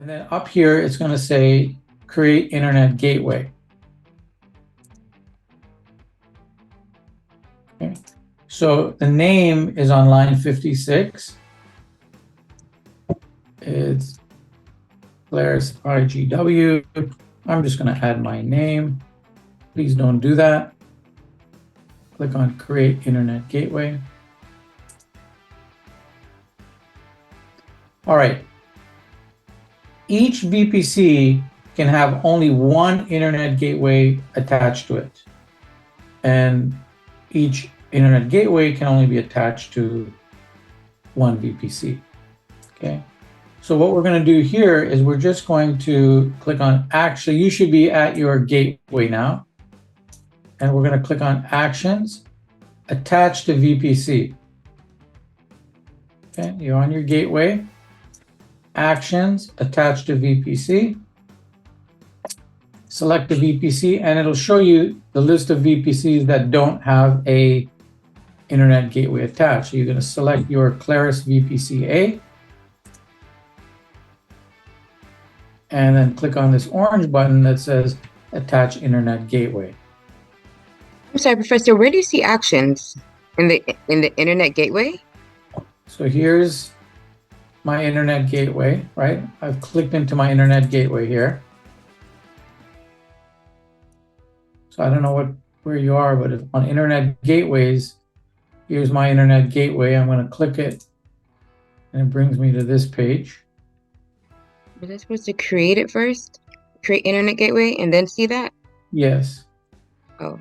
And then up here, it's going to say create internet gateway. Okay. So the name is on line 56. It's Clarus IGW. I'm just going to add my name. Please don't do that. Click on create internet gateway. All right. Each VPC can have only one internet gateway attached to it. And each internet gateway can only be attached to one VPC. Okay. So what we're going to do here is we're just going to click on actually, you should be at your gateway now. And we're going to click on actions, attach to VPC. Okay, you're on your gateway, actions, attach to VPC. Select the VPC and it'll show you the list of VPCs that don't have a internet gateway attached. So you're going to select your Clarus VPC A. And then click on this orange button that says attach internet gateway. I'm sorry, Professor, where do you see actions? In the internet gateway? So here's my internet gateway, right? I've clicked into my internet gateway here. So I don't know where you are, but if on internet gateways, here's my internet gateway. I'm going to click it and it brings me to this page. Was I supposed to create it first? Create internet gateway and then see that? Yes. Oh.